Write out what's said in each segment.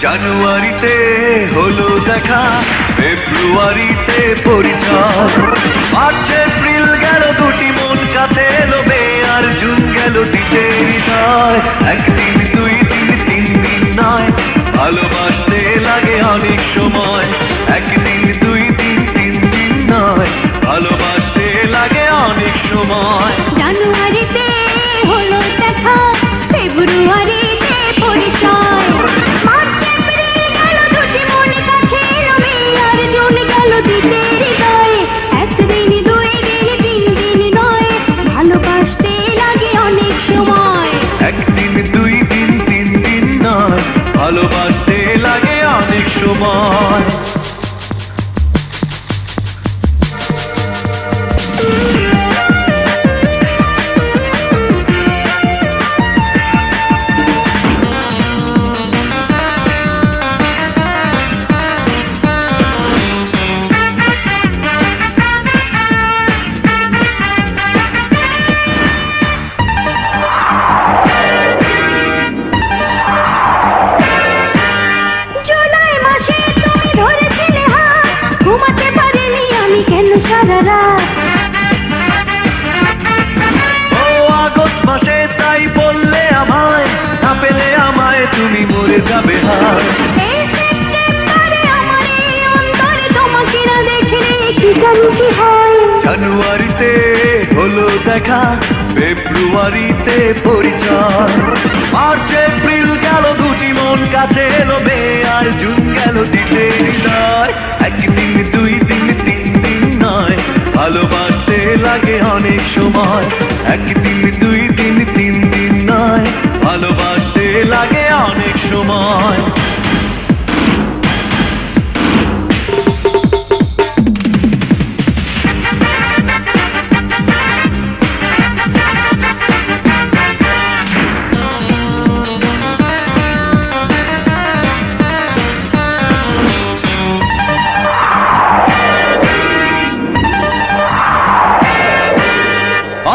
জানুয়ারিতে হলো দেখা, ফেব্রুয়ারিতে পরিচয়, মার্চ এপ্রিল গেল দুটি মন কাছে এলো, মে আর জুন গেল দিতে হৃদয়। একদিন দুই দিন তিন দিন নয়, ভালোবাসতে লাগে অনেক সময়। একদিন দুই দিন তিন দিন নয়, ভালোবাসতে লাগে অনেক সময়। জানুয়ারিতে হলো দেখা, ফেব্রুয়ারিতে পরিচয়, মার্চ এপ্রিল গেল দুটি মন কাছে এলো, মে আর জুন গেল দিতে হৃদয়। একদিন দুই দিন তিন দিন নয়, ভালোবাসতে লাগে অনেক সময়। একদিন দুই দিন তিন দিন নয়, ভালোবাসতে লাগে অনেক সময়। জুলাই মাসে তুমি ধরেছিলে হাত, ঘুমাতে পারিনি আমি কেন সারা রাত। ও আগস্ট মাসে তাই বললে আমায়, না পেলে আমায় তুমি মরে যাবে হায়। এই সেপ্টেম্বরে আমার এই অন্তরে তোমাকে না দেখলে কি জানি কি হয়। জানুয়ারিতে হলো দেখা, ফেব্রুয়ারিতে পরিচয়, মার্চ এপ্রিল গেল দুটি মন কাছে এলো, মে আর জুন গেল দিতে হৃদয়। একদিন দুই দিন তিন দিন নয়, ভালোবাসতে লাগে অনেক সময়। একদিন দুই দিন তিন দিন নয়, ভালোবাসতে লাগে অনেক সময়।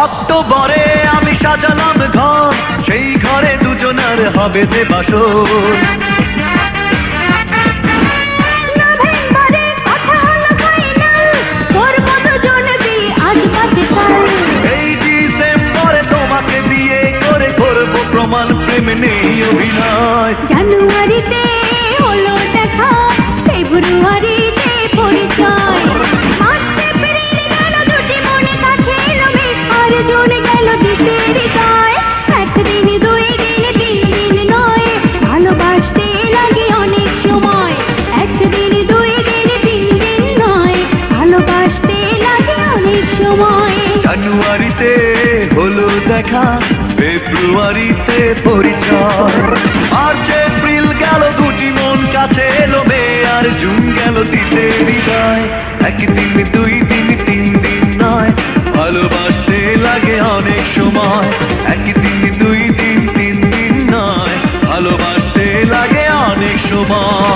অক্টোবরে আমি সাজালাম ঘর, সেই ঘরে দুজনের হবে যে বাসর। নভেম্বরে কথা হলো ফাইনাল, করবো দুজনে বিয়ে আজ বাদে কাল। এই ডিসেম্বরে তোমাকে বিয়ে করে করবো প্রমাণ, প্রেম নেই অভিনয়। জানুয়ারিতে হলো দেখা, ফেব্রুয়ারিতে পরিচয়, মার্চ এপ্রিল গেল দুটি মনে কাছে এলো, মে আর জুন গেল দিতে হৃদয়। একদিন দুই দিন তিন দিন নয়, ভালোবাসতে লাগে অনেক সময়। একদিন দুই দিন তিন দিন নয়, ভালোবাসতে লাগে অনেক সময়। জানুয়ারিতে হলো দেখা, ফেব্রুয়ারিতে পরিচয়, মার্চ এপ্রিল গেল দুটি মন কাছে এলো, মে আর জুন গেল দিতে হৃদয়। একদিন দুই দিন তিন দিন নয়, ভালোবাসতে লাগে অনেক সময়। একদিন দুই দিন তিন দিন নয়, ভালোবাসতে লাগে অনেক সময়।